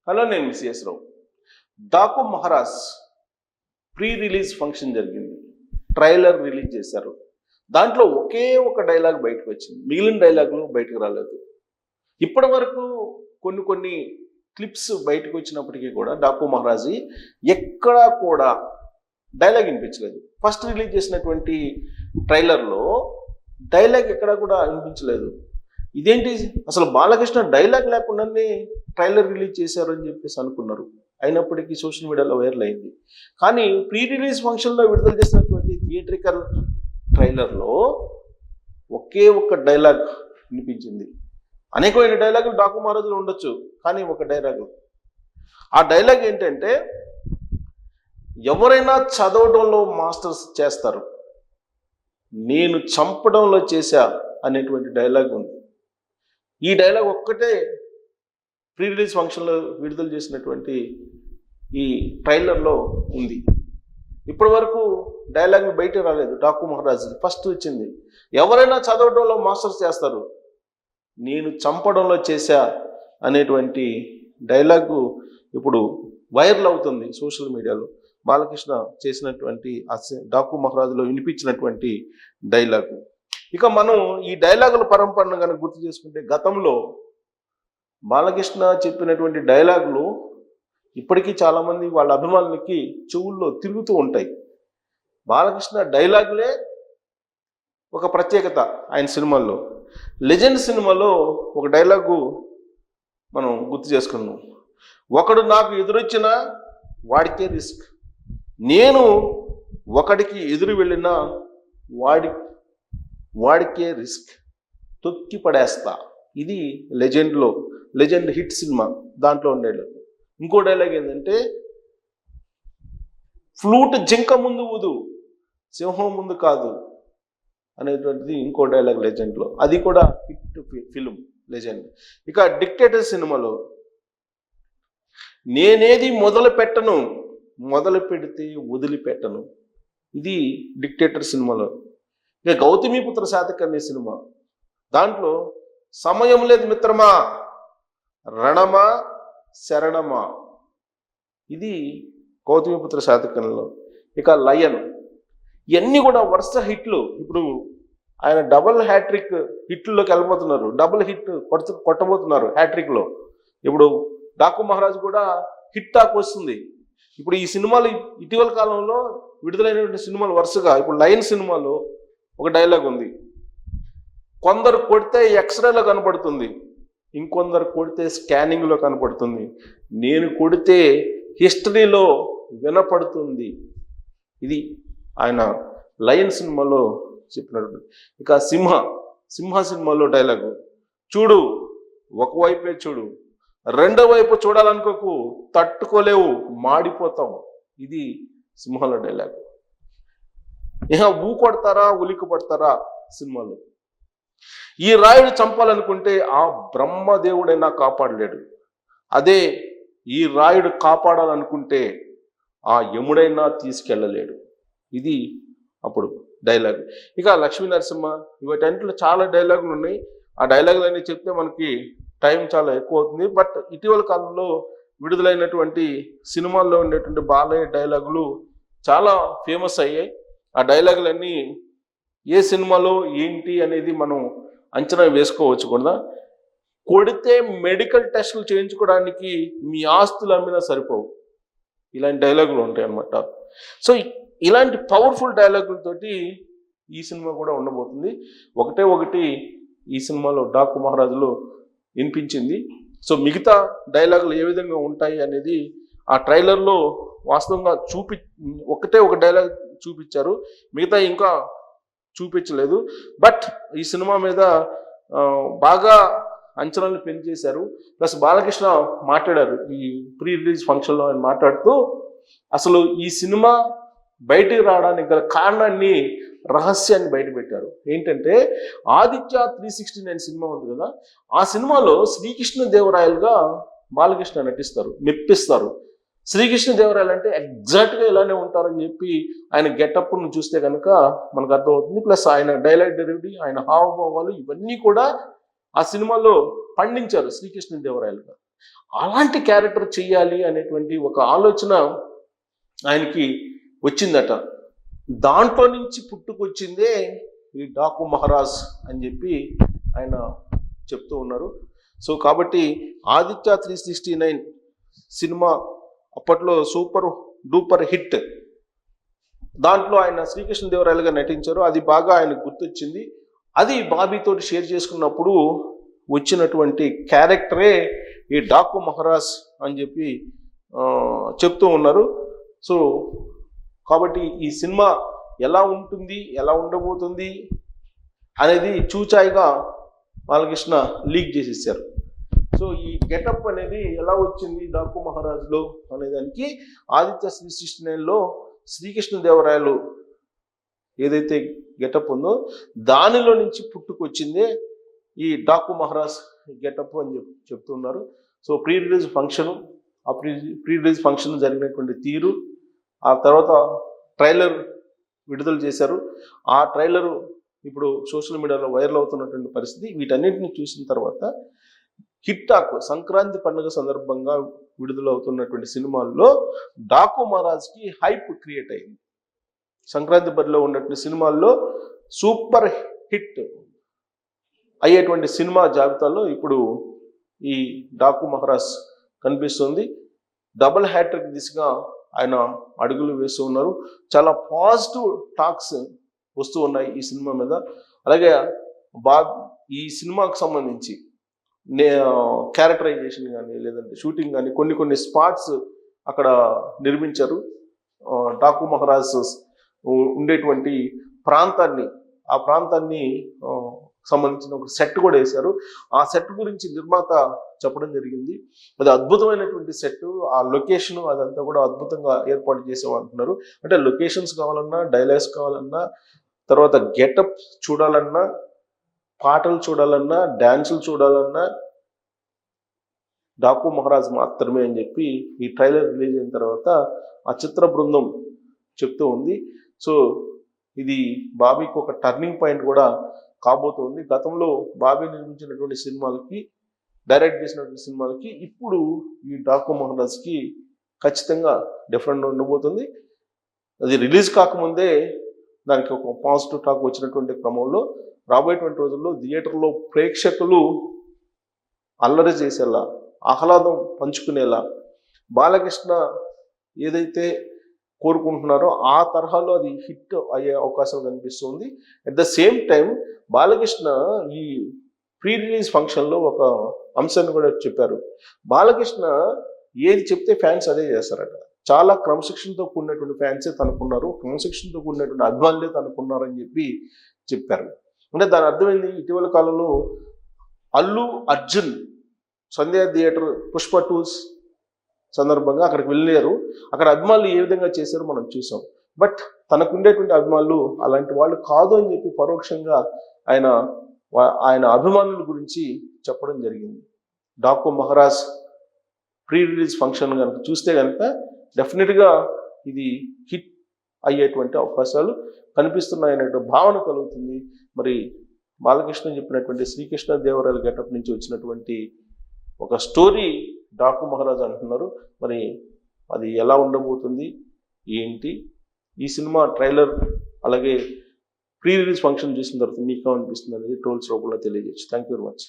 Hello, నేను CS రావు. Daaku Maharaj pre release function జరిగింది. Trailer release చేశారు. దాంట్లో ఒకే ఒక డైలాగ్ బయటకు వచ్చింది, మిగిలిన డైలాగులు బయటకు రాలేదు. ఇప్పటి వరకు కొన్ని క్లిప్స్ బయటకు వచ్చినప్పటికీ కూడా డాకు మహారాజ్ ఎక్కడా కూడా డైలాగ్ వినిపించలేదు. ఫస్ట్ రిలీజ్ చేసినటువంటి ట్రైలర్లో డైలాగ్ ఎక్కడా కూడా వినిపించలేదు. ఇదేంటి, అసలు బాలకృష్ణ డైలాగ్ లేకుండానే ట్రైలర్ రిలీజ్ చేశారు అని చెప్పేసి అనుకున్నారు. అయినప్పటికీ సోషల్ మీడియాలో వైరల్ అయింది. కానీ ప్రీ రిలీజ్ ఫంక్షన్లో విడుదల చేసినటువంటి థియేట్రికల్ ట్రైలర్లో ఒకే ఒక్క డైలాగ్ వినిపించింది. అనేకమైన డైలాగులు డాకు మహారాజులో ఉండొచ్చు, కానీ ఒక డైలాగు. ఆ డైలాగ్ ఏంటంటే, ఎవరైనా చదవడంలో మాస్టర్స్ చేస్తారు, నేను చంపడంలో చేశా అనేటువంటి డైలాగ్ ఉంది. ఈ డైలాగ్ ఒక్కటే ప్రీ రిలీజ్ ఫంక్షన్లో విడుదల చేసినటువంటి ఈ ట్రైలర్లో ఉంది. ఇప్పటి వరకు డైలాగ్ బయట రాలేదు. డాకు మహారాజ్ ఫస్ట్ వచ్చింది, ఎవరైనా చదవడంలో మాస్టర్స్ చేస్తారు, నేను చంపడంలో చేశా అనేటువంటి డైలాగు ఇప్పుడు వైరల్ అవుతుంది సోషల్ మీడియాలో. బాలకృష్ణ చేసినటువంటి డాకు మహారాజులో వినిపించినటువంటి డైలాగు. ఇక మనం ఈ డైలాగుల పరంపరను కనుక గుర్తు చేసుకుంటే, గతంలో బాలకృష్ణ చెప్పినటువంటి డైలాగులు ఇప్పటికీ చాలామంది వాళ్ళ అభిమానులకి చెవుల్లో తిరుగుతూ ఉంటాయి. బాలకృష్ణ డైలాగులే ఒక ప్రత్యేకత ఆయన సినిమాల్లో. లెజెండ్ సినిమాలో ఒక డైలాగు మనం గుర్తు చేసుకున్నాం, ఒకడు నాకు ఎదురొచ్చినా వాడికే రిస్క్, నేను ఒకడికి ఎదురు వెళ్ళినా వాడికే రిస్క్, తొక్కి పడేస్తా. ఇది లెజెండ్ హిట్ సినిమా, దాంట్లో ఉండే. ఇంకో డైలాగ్ ఏంటంటే, ఫ్లూట్ జింక ముందు ఊదు, సింహం ముందు కాదు అనేటువంటిది ఇంకో డైలాగ్ లెజెండ్లో. అది కూడా హిట్ ఫిల్మ్ లెజెండ్. ఇక డిక్టేటర్ సినిమాలో, నేనేది మొదలు పెట్టను, మొదలు పెడితే వదిలిపెట్టను. ఇది డిక్టేటర్ సినిమాలో. ఇక గౌతమిపుత్ర శాతకర్ణి సినిమా, దాంట్లో సమయం లేదు మిత్రమా, రణమా శరణమా. ఇది గౌతమిపుత్ర శాతకర్ణిలో. ఇక లయన్, ఇవన్నీ కూడా వరుస హిట్లు. ఇప్పుడు ఆయన డబుల్ హ్యాట్రిక్ హిట్లలోకి వెళ్ళిపోతున్నారు, డబుల్ హిట్ కొట్టబోతున్నారు హ్యాట్రిక్లో. ఇప్పుడు డాకు మహారాజ్ కూడా హిట్ టాక్ వస్తుంది. ఇప్పుడు ఈ సినిమాలు ఇటీవల కాలంలో విడుదలైనటువంటి సినిమాలు వరుసగా, ఇప్పుడు లయన్ సినిమాలో ఒక డైలాగ్ ఉంది, కొందరు కొడితే ఎక్స్రేలో కనపడుతుంది, ఇంకొందరు కొడితే స్కానింగ్లో కనపడుతుంది, నేను కొడితే హిస్టరీలో వినపడుతుంది. ఇది ఆయన లయన్ సినిమాలో చెప్పినట్టు. ఇక సింహ సినిమాలో డైలాగు, చూడు ఒకవైపే చూడు, రెండో వైపు చూడాలనుకోకు, తట్టుకోలేవు, మాడిపోతావు. ఇది సింహాల డైలాగు. ఇక ఊ కొడతారా ఉలికి పడతారా సినిమాలో, ఈ రాయుడు చంపాలనుకుంటే ఆ బ్రహ్మదేవుడైనా కాపాడలేడు, అదే ఈ రాయుడు కాపాడాలనుకుంటే ఆ యముడైనా తీసుకెళ్ళలేడు. ఇది అప్పుడు డైలాగ్. ఇక లక్ష్మీ నరసింహ, వీటన్నిటిలో చాలా డైలాగులు ఉన్నాయి. ఆ డైలాగులు అన్నీ చెప్తే మనకి టైం చాలా ఎక్కువ అవుతుంది. బట్ ఇటీవల కాలంలో విడుదలైనటువంటి సినిమాల్లో ఉండేటువంటి బాలయ్య డైలాగులు చాలా ఫేమస్ అయ్యాయి. ఆ డైలాగులన్నీ ఏ సినిమాలో ఏంటి అనేది మనం అంచనా వేసుకోవచ్చు కూడా. కొడితే మెడికల్ టెస్టులు చేయించుకోవడానికి మీ ఆస్తులు అమ్మినా సరిపోవు, ఇలాంటి డైలాగులు ఉంటాయి అన్నమాట. సో ఇలాంటి పవర్ఫుల్ డైలాగులతోటి ఈ సినిమా కూడా ఉండబోతుంది. ఒకటి ఈ సినిమాలో డాకు మహారాజులో వినిపించింది. సో మిగతా డైలాగులు ఏ విధంగా ఉంటాయి అనేది ఆ ట్రైలర్లో వాస్తవంగా ఒకటే ఒక డైలాగ్ చూపించారు, మిగతా ఇంకా చూపించలేదు. బట్ ఈ సినిమా మీద బాగా అంచనాలు పెంచేశారు. ప్లస్ బాలకృష్ణ మాట్లాడారు ఈ ప్రీ రిలీజ్ ఫంక్షన్లో. ఆయన మాట్లాడుతూ అసలు ఈ సినిమా బయటికి రావడానికి గల కారణాన్ని, రహస్యాన్ని బయటపెట్టారు. ఏంటంటే, ఆదిత్య 369 సినిమా ఉంది కదా, ఆ సినిమాలో శ్రీకృష్ణదేవరాయలుగా బాలకృష్ణ నటిస్తారు, మెప్పిస్తారు. శ్రీకృష్ణదేవరాయలు అంటే ఎగ్జాక్ట్గా ఇలానే ఉంటారని చెప్పి ఆయన గెటప్ను చూస్తే కనుక మనకు అర్థమవుతుంది. ప్లస్ ఆయన డైలాగ్ డెలివరీ, ఆయన హావభావాలు, ఇవన్నీ కూడా ఆ సినిమాలో పండించారు శ్రీకృష్ణదేవరాయలుగా. అలాంటి క్యారెక్టర్ చెయ్యాలి అనేటువంటి ఒక ఆలోచన ఆయనకి వచ్చిందట. దాంట్లో నుంచి పుట్టుకొచ్చిందే ఈ డాకు మహారాజ్ అని చెప్పి ఆయన చెప్తూ ఉన్నారు. సో కాబట్టి ఆదిత్య 369 సినిమా అప్పట్లో సూపర్ డూపర్ హిట్. దాంట్లో ఆయన శ్రీకృష్ణదేవరాయలుగా నటించారు. అది బాగా ఆయనకు గుర్తొచ్చింది. అది బాబీతో షేర్ చేసుకున్నప్పుడు వచ్చినటువంటి క్యారెక్టరే ఈ డాకు మహారాజ్ అని చెప్పి చెప్తూ ఉన్నారు. సో కాబట్టి ఈ సినిమా ఎలా ఉంటుంది, ఎలా ఉండబోతుంది అనేది చూచాయిగా బాలకృష్ణ లీక్ చేసేసారు. సో ఈ గెటప్ అనేది ఎలా వచ్చింది డాకు మహారాజ్లో అనేదానికి ఆదిత్య 369లో శ్రీకృష్ణదేవరాయలు ఏదైతే గెటప్ ఉందో దానిలో నుంచి పుట్టుకొచ్చిందే ఈ డాకు మహారాజ్ గెటప్ అని చెప్తున్నారు. సో ప్రీ రిలీజ్ ఫంక్షను, ఆ ప్రీ రిలీజ్ ఫంక్షన్ జరిగినటువంటి తీరు, ఆ తర్వాత ట్రైలర్ విడుదల చేశారు. ఆ ట్రైలరు ఇప్పుడు సోషల్ మీడియాలో వైరల్ అవుతున్నటువంటి పరిస్థితి. వీటన్నిటిని చూసిన తర్వాత హిట్ టాక్ సంక్రాంతి పండుగ సందర్భంగా విడుదలవుతున్నటువంటి సినిమాల్లో డాకు మహారాజ్కి హైప్ క్రియేట్ అయింది. సంక్రాంతి బరిలో ఉన్నటువంటి సినిమాల్లో సూపర్ హిట్ అయ్యేటువంటి సినిమా జాబితాలో ఇప్పుడు ఈ డాకు మహారాజ్ కనిపిస్తుంది. డబుల్ హ్యాట్రిక్ దిశగా ఆయన అడుగులు వేస్తూ ఉన్నారు. చాలా పాజిటివ్ టాక్స్ వస్తూ ఉన్నాయి ఈ సినిమా మీద. అలాగే ఈ సినిమాకు సంబంధించి క్యారెక్టరైజేషన్ కానీ లేదంటే షూటింగ్ కానీ కొన్ని స్పాట్స్ అక్కడ నిర్మించారు. డాకు మహారాజ్ ఉండేటువంటి ఆ ప్రాంతాన్ని సంబంధించిన ఒక సెట్ కూడా వేశారు. ఆ సెట్ గురించి నిర్మాత చెప్పడం జరిగింది. అది అద్భుతమైనటువంటి సెట్, ఆ లొకేషన్ అదంతా కూడా అద్భుతంగా ఏర్పాటు చేసామంటున్నారు. అంటే లొకేషన్స్ కావాలన్నా, డైలాగ్స్ కావాలన్నా, తర్వాత గెటప్ చూడాలన్నా, పాటలు చూడాలన్నా, డ్యాన్సులు చూడాలన్నా డాకు మహారాజ్ మాత్రమే అని చెప్పి ఈ ట్రైలర్ రిలీజ్ అయిన తర్వాత ఆ చిత్ర బృందం చెప్తూ ఉంది. సో ఇది బాబీకి ఒక టర్నింగ్ పాయింట్ కూడా కాబోతుంది. గతంలో బాబీ నిర్మించినటువంటి సినిమాలకి, డైరెక్ట్ చేసినటువంటి సినిమాలకి ఇప్పుడు ఈ డాకు మహారాజ్కి ఖచ్చితంగా డిఫరెంట్ ఉండబోతుంది. అది రిలీజ్ కాకముందే దానికి ఒక పాజిటివ్ టాక్ వచ్చినటువంటి క్రమంలో రాబోయేటువంటి రోజుల్లో థియేటర్లో ప్రేక్షకులు అల్లరి చేసేలా, ఆహ్లాదం పంచుకునేలా బాలకృష్ణ ఏదైతే కోరుకుంటున్నారో ఆ తరహాలో అది హిట్ అయ్యే అవకాశం కనిపిస్తుంది. At the same time Balakrishna ఈ ప్రీ రిలీజ్ ఫంక్షన్లో ఒక అంశాన్ని కూడా చెప్పారు. బాలకృష్ణ ఏది చెప్తే ఫ్యాన్స్ అదే చేస్తారట. చాలా క్రమశిక్షణతో కూడినటువంటి ఫ్యాన్సే తనకున్నారు, క్రమశిక్షణతో కూడినటువంటి అభిమానులే తనకున్నారు అని చెప్పి చెప్పారు. అంటే దాని అర్థమైంది, ఇటీవల కాలంలో అల్లు అర్జున్ సంధ్యా థియేటర్ పుష్ప 2 సందర్భంగా అక్కడికి వెళ్ళారు. అక్కడ అభిమానులు ఏ విధంగా చేశారో మనం చూసాం. బట్ తనకుండేటువంటి అభిమానులు అలాంటి వాళ్ళు కాదు అని చెప్పి పరోక్షంగా ఆయన అభిమానుల గురించి చెప్పడం జరిగింది. Daaku Maharaj pre release function కనుక చూస్తే కనుక డెఫినెట్గా ఇది హిట్ అయ్యేటువంటి అవకాశాలు కనిపిస్తున్నాయనే భావన కలుగుతుంది. మరి బాలకృష్ణ చెప్పినటువంటి శ్రీకృష్ణదేవరాయల గెటప్ నుంచి వచ్చినటువంటి ఒక స్టోరీ డాకు మహారాజ్ అంటున్నారు. మరి అది ఎలా ఉండబోతుంది ఏంటి, ఈ సినిమా ట్రైలర్ అలాగే ప్రీ రిలీజ్ ఫంక్షన్ చూసిన తర్వాత మీకు ఏమనిపిస్తుంది అనేది ట్రోల్స్ రూపంలో తెలియజేయచ్చు. Thank you very much.